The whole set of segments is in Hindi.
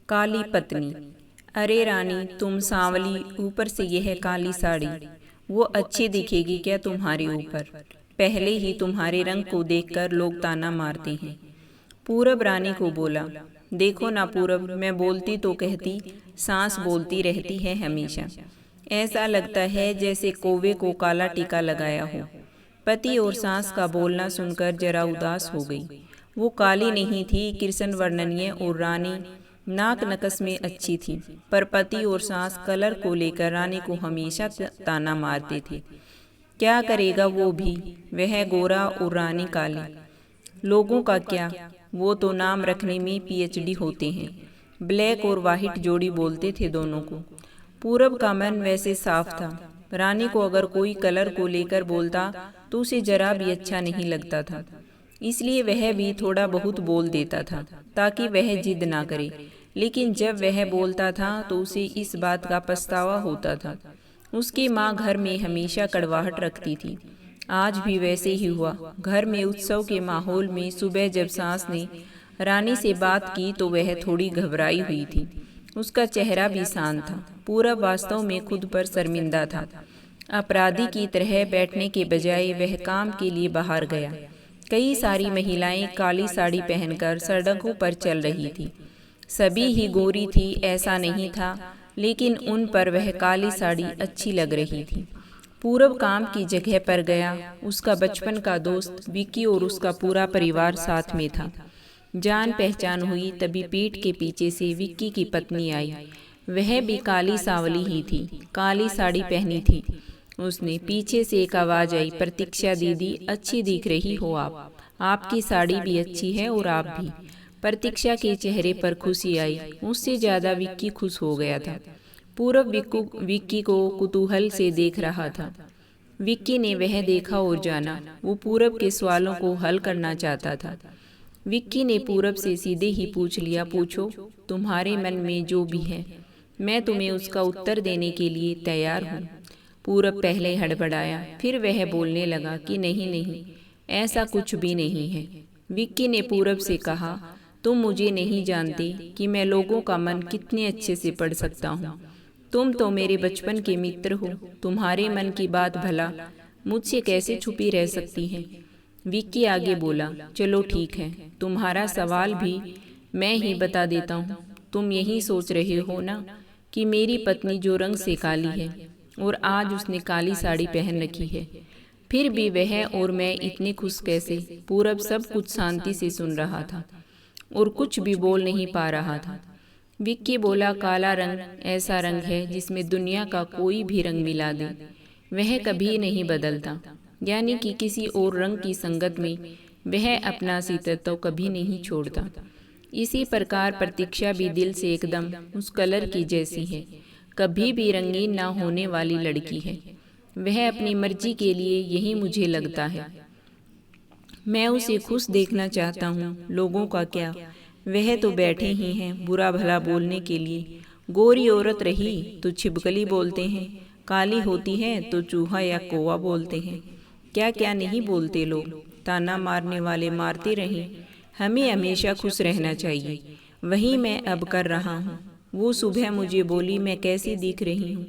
काली पत्नी। अरे रानी, तुम सांवली, ऊपर से यह काली साड़ी, वो अच्छी दिखेगी क्या तुम्हारे ऊपर? पहले ही तुम्हारे रंग को देखकर लोग ताना मारते हैं। पूरब रानी को बोला, देखो ना पूरब, मैं बोलती तो कहती, सांस बोलती रहती है हमेशा। ऐसा लगता है जैसे कौवे को काला टीका लगाया हो। पति और सास का बोलना सुनकर जरा उदास हो गई। वो काली नहीं थी, कृष्ण वर्णनीय और रानी नाक नकस में अच्छी थी, पर पति और सास कलर को लेकर रानी को हमेशा ताना मारते थे। क्या करेगा वो भी, वह गोरा और रानी काली। लोगों का क्या, वो तो नाम रखने में पीएचडी होते हैं। ब्लैक और वाइट जोड़ी बोलते थे दोनों को। पूरब का मन वैसे साफ था। रानी को अगर कोई कलर को लेकर बोलता तो उसे जरा भी अच्छा नहीं लगता था, इसलिए वह भी थोड़ा बहुत बोल देता था ताकि वह जिद ना करे। लेकिन जब वह बोलता था तो उसे इस बात का पछतावा होता था। उसकी माँ घर में हमेशा कड़वाहट रखती थी। आज भी वैसे ही हुआ। घर में उत्सव के माहौल में सुबह जब सास ने रानी से बात की तो वह थोड़ी घबराई हुई थी। उसका चेहरा भी शांत था। पूरा वास्तव में खुद पर शर्मिंदा था। अपराधी की तरह बैठने के बजाय वह काम के लिए बाहर गया। कई सारी महिलाएं काली साड़ी पहनकर सड़कों पर चल रही थी। सभी ही गोरी थी ऐसा नहीं था, लेकिन उन पर वह काली साड़ी अच्छी लग रही थी। पूरब काम की जगह पर गया। उसका बचपन का दोस्त विक्की और उसका पूरा परिवार साथ में था। जान पहचान हुई तभी पीठ के पीछे से विक्की की पत्नी आई। वह भी काली सांवली ही थी, काली साड़ी पहनी थी उसने। पीछे से एक आवाज आई, प्रतीक्षा दीदी, अच्छी दिख रही हो आप। आपकी साड़ी भी अच्छी है और आप भी। प्रतीक्षा के चेहरे पर खुशी आई। उससे ज्यादा विक्की खुश हो गया था। पूरब विक्की को कुतूहल से देख रहा था। विक्की ने वह देखा और जाना। वो पूरब के सवालों को हल करना चाहता था। विक्की ने पूरब से सीधे ही पूछ लिया, पूछो, तुम्हारे मन में जो भी है, मैं तुम्हें उसका उत्तर देने के लिए तैयार हूँ। पूरब पहले हड़बड़ाया, फिर वह बोलने लगा कि नहीं नहीं, ऐसा कुछ भी नहीं है। विक्की ने पूरब से कहा, तुम मुझे नहीं जानते कि मैं लोगों का मन कितने अच्छे से पढ़ सकता हूँ। तुम तो मेरे बचपन के मित्र हो। तुम्हारे मन की बात भला मुझसे कैसे छुपी रह सकती है? विक्की आगे बोला, चलो ठीक है, तुम्हारा सवाल भी मैं ही बता देता हूँ। तुम यही सोच रहे हो ना कि मेरी पत्नी जो रंग से काली है और आज उसने काली साड़ी पहन रखी है, फिर भी वह और मैं इतने खुश कैसे? पूरब सब कुछ शांति से सुन रहा था और कुछ भी बोल नहीं पा रहा था। विक्की बोला, काला रंग ऐसा रंग है जिसमें दुनिया का कोई भी रंग मिला दे वह कभी नहीं बदलता, यानी कि किसी और रंग की संगत में वह अपना अस्तित्व कभी नहीं छोड़ता। इसी प्रकार प्रतीक्षा भी दिल से एकदम उस कलर की जैसी है, कभी भी रंगीन ना होने वाली लड़की है। वह अपनी मर्जी के लिए, यही मुझे लगता है। मैं उसे खुश देखना चाहता हूँ। लोगों का क्या, वह तो बैठे ही हैं बुरा भला बोलने के लिए। गोरी औरत रही तो छिपकली बोलते हैं, काली होती है तो चूहा या कौवा बोलते हैं। क्या क्या नहीं बोलते लोग। ताना मारने वाले मारते रहें, हमें हमेशा खुश रहना चाहिए। वही मैं अब कर रहा हूँ। वो सुबह मुझे बोली, मैं कैसी दिख रही हूँ?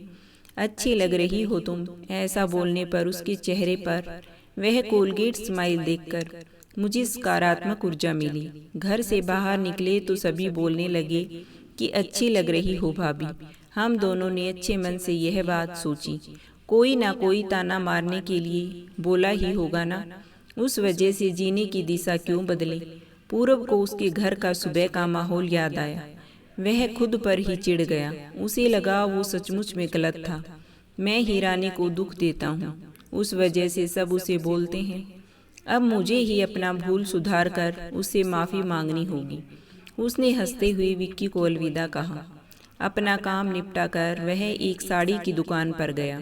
अच्छी लग रही हो तुम। ऐसा बोलने पर उसके चेहरे पर वह कोलगेट स्माइल देखकर मुझे सकारात्मक ऊर्जा मिली। घर से बाहर निकले तो सभी बोलने लगे कि अच्छी लग रही हो भाभी। हम दोनों ने अच्छे मन से यह बात सोची, कोई ना कोई ताना मारने के लिए बोला ही होगा ना। उस वजह से जीने की दिशा क्यों बदले? पूरब को उसके घर का सुबह का माहौल याद आया। वह खुद पर ही चिढ़ गया। उसे लगा वो सचमुच में गलत था। मैं ही रानी को दुख देता हूँ, उस वजह से सब उसे बोलते हैं। अब मुझे ही अपना भूल सुधार कर उससे माफ़ी मांगनी होगी। उसने हंसते हुए विक्की को अलविदा कहा। अपना काम निपटा कर वह एक साड़ी की दुकान पर गया।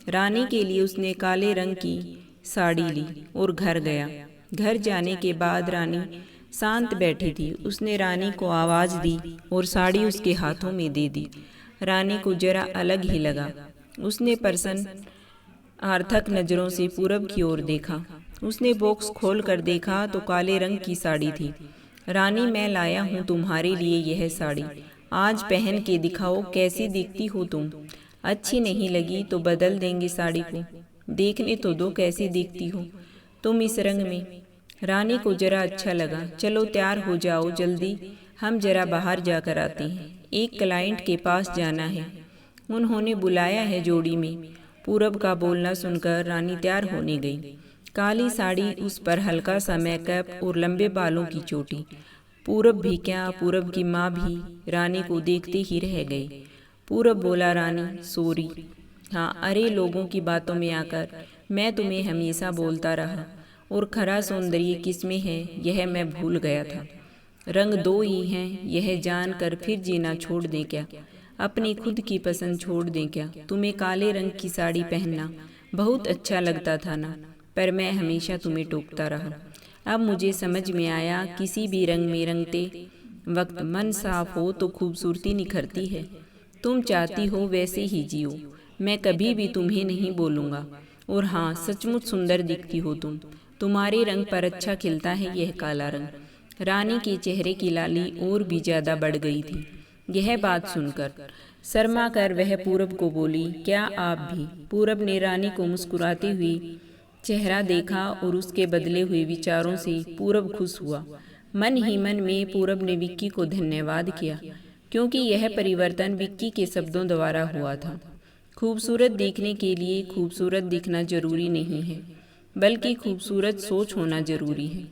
रानी के लिए उसने काले रंग की साड़ी ली और घर गया। घर जाने के बाद रानी शांत बैठी थी। उसने रानी को आवाज़ दी और साड़ी उसके हाथों में दे दी। रानी को जरा अलग ही लगा। उसने प्रसन्न आर्थक नज़रों से पूरब की ओर देखा। उसने बॉक्स खोल कर देखा तो काले रंग की साड़ी थी। रानी, मैं लाया हूँ तुम्हारे लिए यह साड़ी। आज पहन के दिखाओ कैसी दिखती हो तुम। अच्छी नहीं लगी तो बदल देंगे साड़ी को। देखने तो दो कैसी दिखती हो तुम इस रंग में। रानी को जरा अच्छा लगा। चलो तैयार हो जाओ जल्दी, हम जरा बाहर जाकर आते हैं, एक क्लाइंट के पास जाना है। उन्होंने बुलाया है जोड़ी में। पूरब का बोलना सुनकर रानी तैयार होने गई। काली साड़ी, उस पर हल्का सा मेकअप और लंबे बालों की चोटी। पूरब भी क्या, पूरब की माँ भी रानी को देखते ही रह गई। पूरब बोला, रानी सॉरी। हाँ, अरे लोगों की बातों में आकर मैं तुम्हें हमेशा बोलता रहा, और खरा सौंदर्य किसमें है यह मैं भूल गया था। रंग दो ही हैं यह जानकर फिर जीना छोड़ दें क्या, अपनी खुद की पसंद छोड़ दें क्या। तुम्हें काले रंग की साड़ी पहनना बहुत अच्छा लगता था ना, पर मैं हमेशा तुम्हें टोकता रहा। अब मुझे समझ में आया किसी भी रंग में रंगते वक्त मन साफ हो तो खूबसूरती निखरती है। तुम चाहती हो वैसे ही जियो, मैं कभी भी तुम्हें नहीं बोलूँगा। और हाँ, सचमुच सुंदर दिखती हो तुम, तुम्हारे रंग पर अच्छा खिलता है यह काला रंग। रानी के चेहरे की लाली और भी ज्यादा बढ़ गई थी। यह बात सुनकर शर्मा कर वह पूरब को बोली, क्या आप भी। पूरब ने रानी को मुस्कुराती हुई चेहरा देखा और उसके बदले हुए विचारों से पूरब खुश हुआ। मन ही मन में पूरब ने विक्की को धन्यवाद किया, क्योंकि यह परिवर्तन विक्की के शब्दों द्वारा हुआ था। खूबसूरत दिखने के लिए खूबसूरत दिखना जरूरी नहीं है, बल्कि खूबसूरत सोच होना जरूरी है।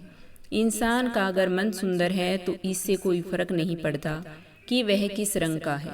इंसान का अगर मन सुंदर है तो इससे कोई फर्क नहीं पड़ता कि वह किस रंग का है।